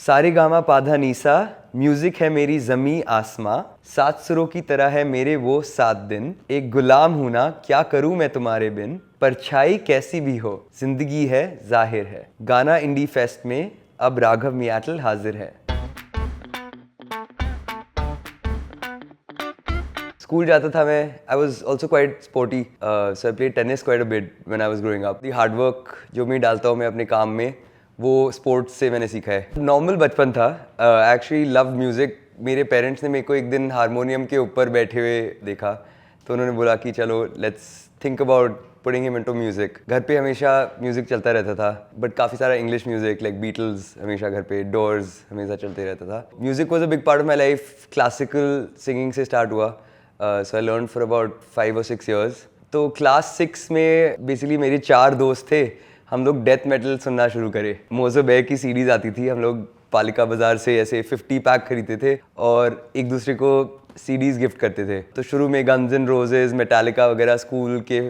सारेगामा पाधा NISA, music है मेरी जमी आसमां, सात सुरों की तरह है मेरे वो 7 दिन। एक गुलाम हूं ना, क्या करूं मैं तुम्हारे बिन, परछाई कैसी भी हो जिंदगी है जाहिर है। गाना इंडी फेस्ट में अब राघव मियाटल हाजिर है। स्कूल जाता था मैं, I was also quite sporty, so I played tennis quite a bit when I was growing up. The hard work जो मैं डालता हूँ मैं अपने काम में, वो स्पोर्ट्स से मैंने सीखा है। नॉर्मल बचपन था, एक्चुअली लव म्यूज़िक। मेरे पेरेंट्स ने मेरे को एक दिन हारमोनियम के ऊपर बैठे हुए देखा, तो उन्होंने बोला कि चलो let's think about putting him into music. घर पे हमेशा म्यूजिक चलता रहता था, बट काफ़ी सारा इंग्लिश म्यूजिक लाइक बीटल्स हमेशा घर पे, डोर्स हमेशा चलते रहता था। Music was a big part of my life. Classical singing से स्टार्ट हुआ, so I learn for about 5 or 6 years। तो क्लास 6 में बेसिकली मेरे 4 दोस्त थे, हम लोग डेथ मेटल सुनना शुरू करे। मोज़ो बैग की सीडीज आती थी, हम लोग पालिका बाजार से ऐसे 50 पैक खरीदते थे और एक दूसरे को सीडीज गिफ्ट करते थे। तो शुरू में गन्स एंड रोजेज, मेटालिका वगैरह स्कूल के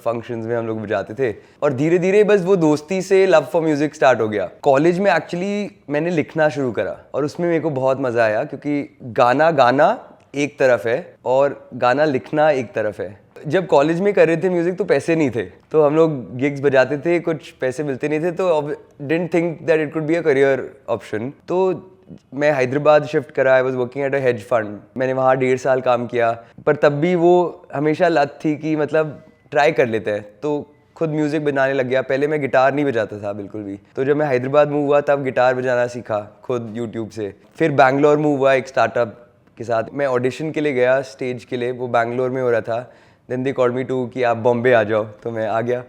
फंक्शंस में हम लोग बजाते थे, और धीरे धीरे बस वो दोस्ती से लव फॉर म्यूजिक स्टार्ट हो गया। कॉलेज में एक्चुअली मैंने लिखना शुरू करा और उसमें मेरे को बहुत मज़ा आया, क्योंकि गाना एक तरफ है और गाना लिखना एक तरफ है। जब कॉलेज में कर रहे थे म्यूजिक तो पैसे नहीं थे, तो हम लोग गिग्स बजाते थे, कुछ पैसे मिलते नहीं थे, तो didn't think that it could be a career option. तो मैं हैदराबाद शिफ्ट करा, I was working at a hedge fund. मैंने वहाँ 1.5 साल काम किया, पर तब भी वो हमेशा लत थी कि मतलब ट्राई कर लेते हैं, तो खुद म्यूज़िक बनाने लग गया। पहले मैं गिटार नहीं बजाता था बिल्कुल भी, तो जब मैं हैदराबाद मूव हुआ तब गिटार बजाना सीखा खुद यूट्यूब से। फिर बैंगलोर मूव हुआ एक स्टार्टअप के साथ। मैं ऑडिशन के लिए गया स्टेज के लिए, वो बैंगलोर में हो रहा था। Then they called me to कि आप बॉम्बे आ जाओ, तो मैं आ गया।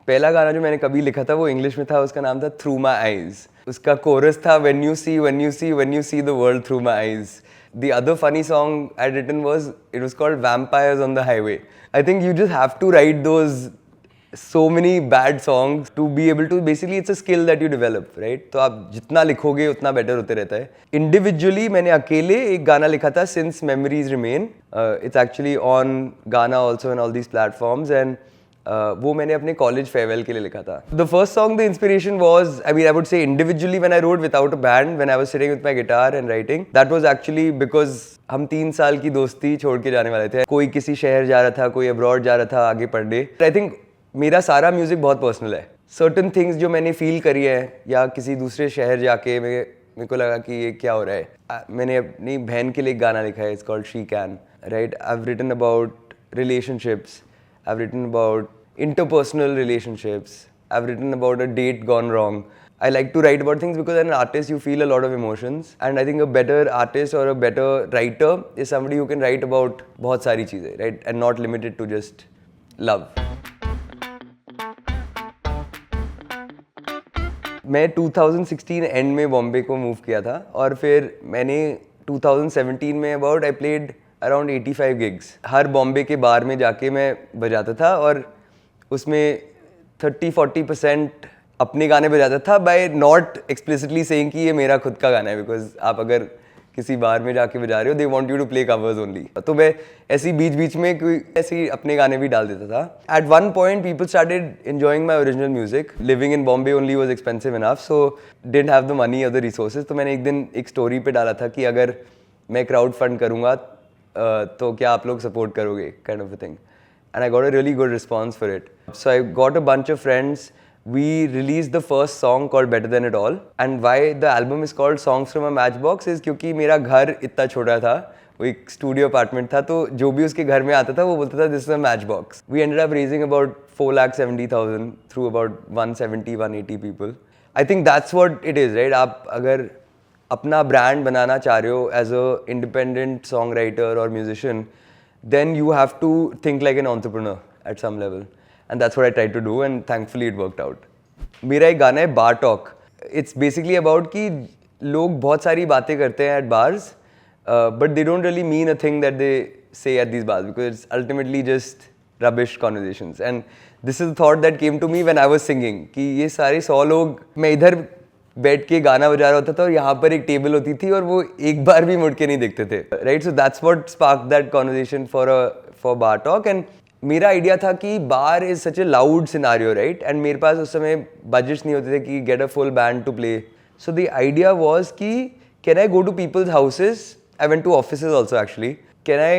पहला गाना जो मैंने कभी लिखा था वो इंग्लिश में था, उसका नाम था थ्रू माई आईज। उसका कोरस था when you see the world through my eyes. The other funny song I'd written it was called Vampires on the Highway. I think you just have to write those so many bad songs to be able to, basically it's a skill that you develop, right? तो आप जितना लिखोगे उतना better होते रहता है। Individually मैंने अकेले एक गाना लिखा था, Since Memories Remain. It's actually on Gaana also and all these platforms, and वो मैंने अपने कॉलेज फेयरवेल के लिए लिखा था। The first song the inspiration was, I would say individually when I wrote without a band, when I was sitting with my guitar and writing, that was actually because हम 3 साल की दोस्ती छोड़ के जाने वाले थे। कोई किसी शहर जा रहा था, कोई अब्रॉड जा रहा था आगे पढ़ने। आई थिंक मेरा सारा म्यूजिक बहुत पर्सनल है। सर्टन थिंग्स जो मैंने फील करी है, या किसी दूसरे शहर जाके मेरे को लगा कि ये क्या हो रहा है। मैंने अपनी बहन के लिए एक गाना लिखा है, it's called she can, right? I have written about relationships, I've written about interpersonal relationships, I've written about a date gone wrong. I like to write about things because as an artist you feel a lot of emotions, and I think a better artist or a better writer is somebody who can write about बहुत सारी चीज़ें, right, and not limited to just love. मैं 2016 and में बॉम्बे को move किया था, और फिर मैंने 2017 में about I played around 85 gigs. हर बॉम्बे के बार में जाके मैं बजाता था, और उसमें 30-40% अपने गाने बजाता था, बाय नॉट एक्सप्लिसिटली सेइंग कि ये मेरा खुद का गाना है, बिकॉज आप अगर किसी बार में जाके बजा रहे हो, they want you to play covers only. तो मैं ऐसी बीच बीच में कोई ऐसे अपने गाने भी डाल देता था। At one point people started enjoying my original music. Living in Bombay only was expensive enough, so didn't have the money और द रिसोर्सेज। तो मैंने एक दिन एक स्टोरी पे डाला था कि अगर मैं क्राउड फंड करूँगा तो क्या आप लोग सपोर्ट करोगे, kind of a thing. And I got a really good response for it. So I got a bunch of friends. We released the first song called Better Than It All, and why the album is called Songs from a Matchbox is क्योंकि मेरा घर इतना छोटा था, वो एक studio apartment था, तो जो भी उसके घर में आता था वो बोलता था this is a match box. We ended up raising about 4,70,000 through about 170-180 people. I think that's what it is, right? आप अगर अपना ब्रांड बनाना चाह रहे हो as a independent song writer और musician, then you have to think like an entrepreneur at some level, and that's what I tried to do, and thankfully it worked out. मेरा एक गाना है बार टॉक. It's basically about कि लोग बहुत सारी बातें करते हैं at bars, but they don't really mean a thing that they say at these bars, because it's ultimately just rubbish conversations. And this is the thought that came to me when I was singing, कि ये सारे 100 लोग, मैं इधर बैठ के गाना बजा रहा होता था और यहाँ पर एक टेबल होती थी और वो एक बार भी मुड़ के नहीं देखते थे, right? So that's what spark that conversation for bar talk. And मेरा आइडिया था कि bar is such a loud scenario right, and मेरे पास उस समय बजट्स नहीं होते थे कि get a full band to play. So the idea was कि can I go to people's houses. I went to offices also actually. Can I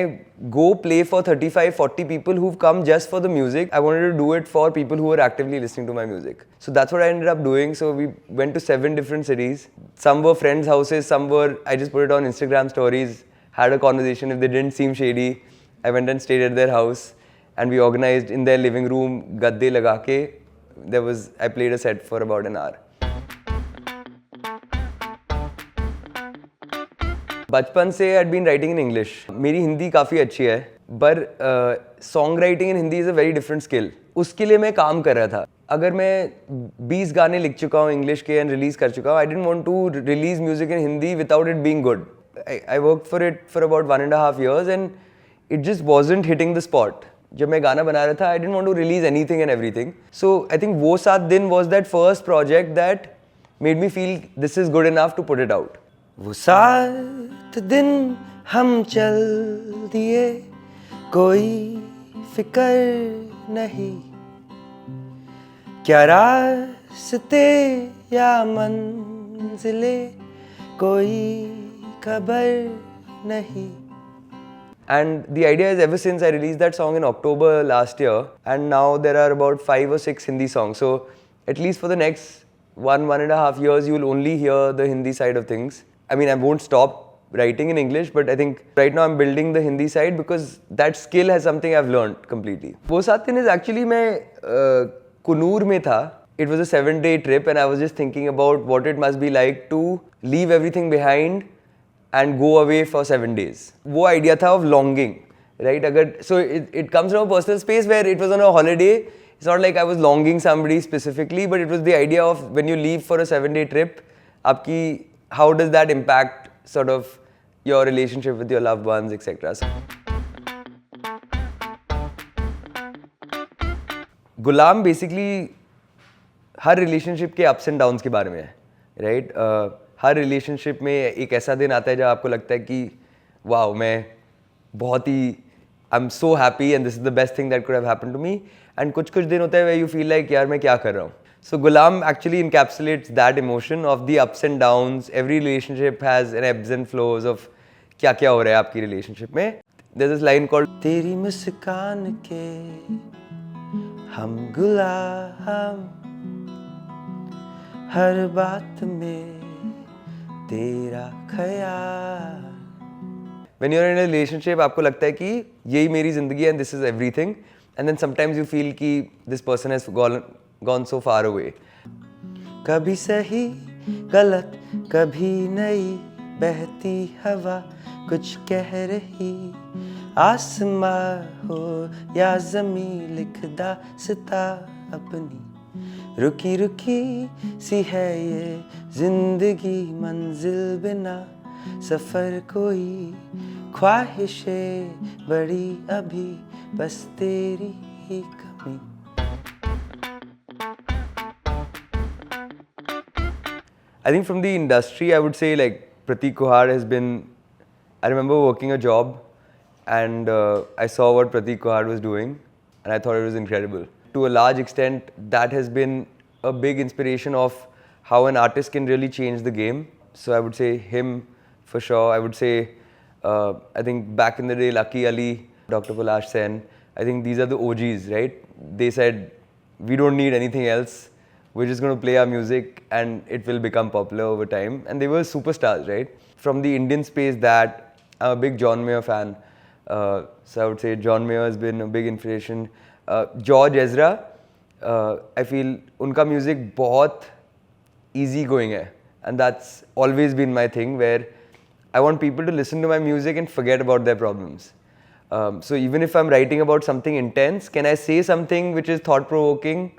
go play for 35-40 people who've come just for the music? I wanted to do it for people who were actively listening to my music. So that's what I ended up doing. So we went to 7 different cities. Some were friends' houses, some were, I just put it on Instagram stories, had a conversation. If they didn't seem shady, I went and stayed at their house and we organized in their living room, gadde laga ke. I played a set for about an hour. बचपन से I had been writing in English. मेरी हिंदी काफ़ी अच्छी है, पर song writing in Hindi is a very different skill. उसके लिए मैं काम कर रहा था. अगर मैं 20 गाने लिख चुका हूँ इंग्लिश के एंड रिलीज़ कर चुका हूँ, I didn't want to release music in Hindi without it being good. I work for it for about 1.5 years and it just wasn't hitting the spot. जब मैं गाना बना रहा था, I didn't want to release anything and everything. So I think वो 7 दिन was that first project that made me feel this is good enough to put it out. वो 7 दिन हम चल दिए, कोई फिकर नहीं, क्या रास्ते या मंजिले, कोई खबर नहीं. And the idea is ever since I released that song in October last year, and now there are about 5 or 6 Hindi songs. So at least for the next 1.5 years, you will only hear the Hindi side of things. I mean, I won't stop writing in English, but I think right now I'm building the Hindi side because that skill has something I've learned completely. वो 7 दिन is actually मैं कुनूर में था. It was a 7-day trip and I was just thinking about what it must be like to leave everything behind and go away for 7 days. वो idea था of longing, right? So it comes from a personal space where it was on a holiday. It's not like I was longing somebody specifically, but it was the idea of when you leave for a 7-day trip, आपकी how does that impact sort of your relationship with your loved ones, etc. Ghulam basically her relationship के ups and downs के बारे में है, right? हर relationship में एक ऐसा दिन आता है जब आपको लगता है कि वाओ, मैं बहुत ही I am so happy and this is the best thing that could have happened to me. And कुछ दिन होता है where you feel like यार मैं क्या कर रहा हूँ. So Gulam actually encapsulates that emotion of the ups and downs. Every relationship has an ebbs and flows of क्या क्या हो रहा है आपकी relationship में. There's this line called तेरी मुस्कान के हम गुलाम, हर बात में तेरा ख्याल. When you're in a relationship, आपको लगता है कि यही मेरी जिंदगी है and this is everything. And then sometimes you feel कि this person has gone so far away. कभी सही गलत, कभी नई बहती हवा कुछ कह रही, आसमां हो या ज़मीं लिख दास्तां अपनी, रुकी रुकी सी है ये जिंदगी मंजिल बिना सफ़र कोई, ख्वाहिशें बड़ी अभी बस तेरी ही कमी. I think from the industry, I would say like Prateek Kuhad has been. I remember working a job, and I saw what Prateek Kuhad was doing, and I thought it was incredible. To a large extent, that has been a big inspiration of how an artist can really change the game. So I would say him for sure. I would say I think back in the day, Lucky Ali, Dr. Palash Sen. I think these are the OGs, right? They said we don't need anything else. We're just going to play our music and it will become popular over time. And they were superstars, right? From the Indian space, that I'm a big John Mayer fan. So I would say John Mayer has been a big inspiration. George Ezra, I feel उनका music बहुत easy going है. And that's always been my thing, where I want people to listen to my music and forget about their problems. So even if I'm writing about something intense, can I say something which is thought-provoking,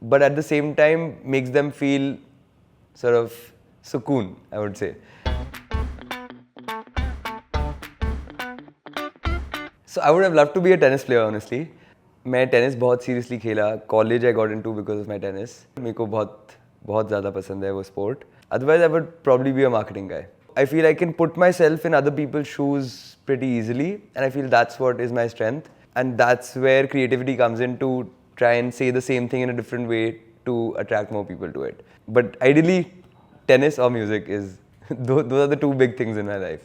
but at the same time makes them feel sort of sukoon, I would say. So I would have loved to be a tennis player, honestly. मैं tennis बहुत seriously खेला. College I got into because of my tennis. मेरे को बहुत ज़्यादा पसंद है वो sport. Otherwise I would probably be a marketing guy. I feel I can put myself in other people's shoes pretty easily, and I feel that's what is my strength. And that's where creativity comes in, to try and say the same thing in a different way to attract more people to it. But ideally, tennis or music is those are the two big things in my life.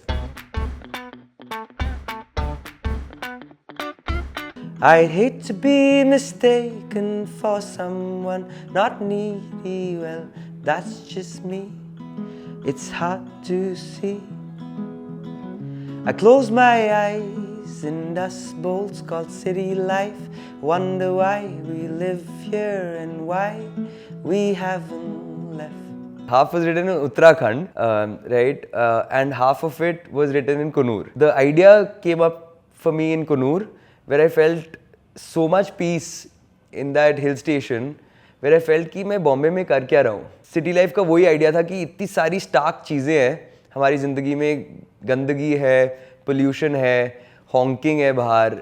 I'd hate to be mistaken for someone not needy. Well, that's just me. It's hard to see. I close my eyes in dust bowls called city life. Wonder why we live here and why we haven't left. Half was written in Uttarakhand, right? And half of it was written in Kunur. The idea came up for me in Kunur, where I felt so much peace in that hill station, where I felt कि मैं बॉम्बे में कर क्या रहा हूँ. City life का वही idea था कि इतनी सारी स्टार्क चीज़ें हैं हमारी ज़िंदगी में. गंदगी है, पोल्यूशन है, हॉन्किंग है बाहर,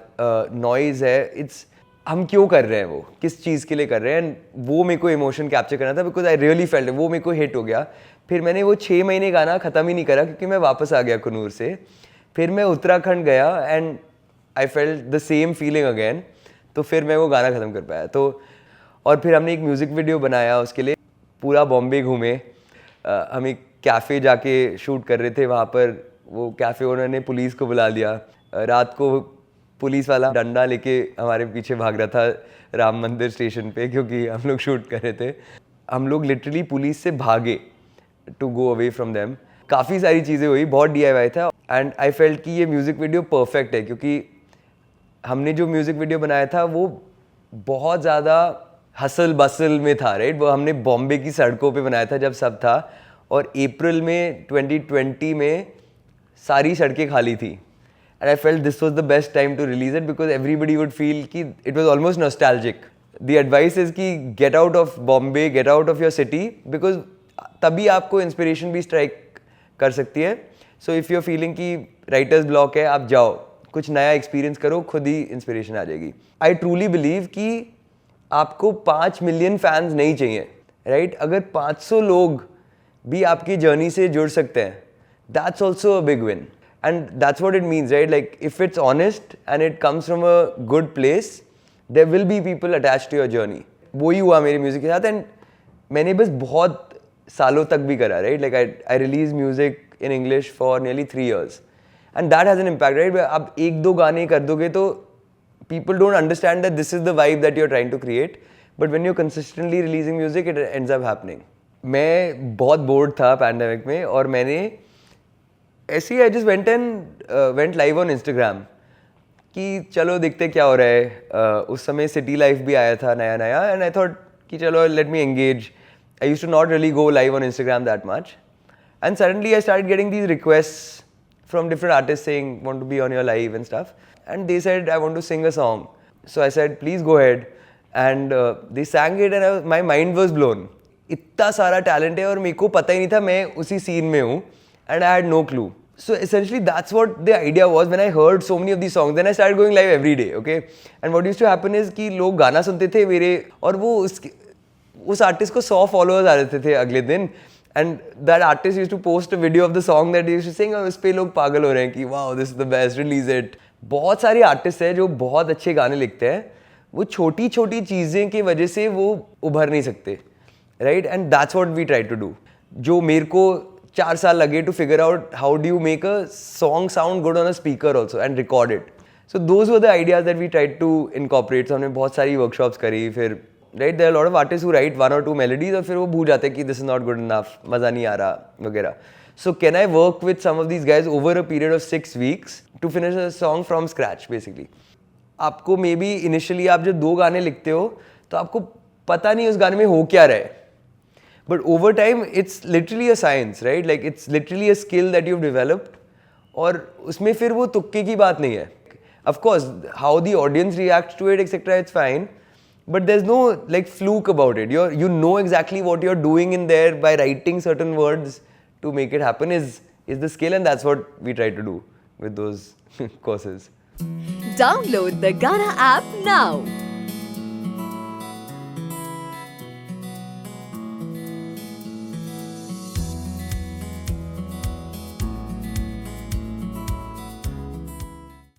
नॉइज़ है. इट्स हम क्यों कर रहे हैं, वो किस चीज़ के लिए कर रहे हैं. एंड वो मेरे को इमोशन कैप्चर करना था, बिकॉज आई रियली फेल्ट. वो मेरे को हिट हो गया. फिर मैंने वो 6 महीने गाना ख़त्म ही नहीं करा, क्योंकि मैं वापस आ गया कुनूर से. फिर मैं उत्तराखंड गया and I felt the same feeling again. तो फिर मैं वो गाना ख़त्म कर पाया. तो और फिर हमने एक म्यूज़िक वीडियो बनाया उसके लिए. पूरा बॉम्बे घूमे. हम एक कैफ़े जाके शूट कर रहे थे. वहाँ पर वो कैफ़े ओनर ने पुलिस को बुला लिया. रात को पुलिस वाला डंडा लेके हमारे पीछे भाग रहा था राम मंदिर स्टेशन पे, क्योंकि हम लोग शूट कर रहे थे. हम लोग लिटरली पुलिस से भागे to go away from them. काफ़ी सारी चीज़ें हुई, बहुत DIY था. एंड आई फेल्ट कि ये म्यूज़िक वीडियो परफेक्ट है, क्योंकि हमने जो म्यूज़िक वीडियो बनाया था वो बहुत ज़्यादा हसल बसल में था, राइट. वो हमने बॉम्बे की सड़कों पे बनाया था जब सब था. और अप्रैल में 2020 में सारी सड़कें खाली थी. And I felt this was the best time to release it, because everybody would feel कि it was almost nostalgic. The advice is कि get out of Bombay, get out of your city, because तभी आपको inspiration भी strike कर सकती है. So if you are feeling कि writer's block है, आप जाओ, कुछ नया एक्सपीरियंस करो, खुद ही इंस्पिरेशन आ जाएगी. आई ट्रूली बिलीव कि आपको 5 मिलियन फैंस नहीं चाहिए, राइट. अगर 500 लोग भी आपकी जर्नी से जुड़ सकते हैं, that's also a big win. And that's what it means, right. Like if it's honest and it comes from a good place, there will be people attach to your journey. वही हुआ मेरे music के साथ. And मैंने बस बहुत सालों तक भी करा, right. Like I release music in English for nearly 3 years. And that has an impact, right. आप 1-2 गाने कर दोगे तो people don't understand that this is the vibe that you're trying to create, but when you're consistently releasing music, it ends up happening. मैं बहुत board था pandemic में, और मैंने ऐसे ही I just went live on Instagram कि चलो देखते क्या हो रहा है. उस समय सिटी लाइफ भी आया था नया नया, एंड आई थॉट कि चलो let me engage. I used to not really go live on Instagram that much, and suddenly I started getting these requests from different artists saying want to be on your live and stuff, and they said I want to sing a song. So I said please go ahead, and they sang it, and my mind was blown. इतना सारा talent है और मेरे को पता ही नहीं था मैं उसी सीन में हूँ, and I had no clue. So essentially that's what the idea was when I heard so many of these songs. Then I started going live every day, okay? And what used to happen is कि लोग गाना सुनते थे मेरे, और वो उस artist को 100 फॉलोअर्स आ जाते थे अगले दिन. And that artist used to post a video of the song that he used to sing, और उस पे लोग पागल हो रहे हैं कि wow this is the best, release it. बहुत सारे आर्टिस्ट हैं जो बहुत अच्छे गाने लिखते हैं, वो छोटी छोटी चीज़ें की वजह से वो उभर नहीं सकते, right. And that's what we try to do. जो मेरे को 4 साल लगे to figure out how do you make a song sound good on a speaker also and record it. So those were the ideas that we try to incorporate. हमने बहुत सारी workshops करी. फिर right there are lot of artist who write 1 or 2 melodies, और फिर वो भूल जाते हैं कि this is not good enough, मज़ा नहीं आ रहा वगैरह. So can I work with some of these guys over a period of 6 weeks to finish a song from scratch. Basically आपको मे बी इनिशियली आप जब 2 गाने लिखते हो तो आपको पता नहीं उस गाने में हो क्या रहा है, but over time it's literally a science, right. Like it's literally a skill that you developed, और उसमें फिर वो तुक्के की बात नहीं है. Of course how the audience react to it etcetera it's fine, but there's no like fluke about it. You know exactly what you're doing in there by writing certain words to make it happen is the skill, and that's what we try to do with those courses. Download the Gaana app now.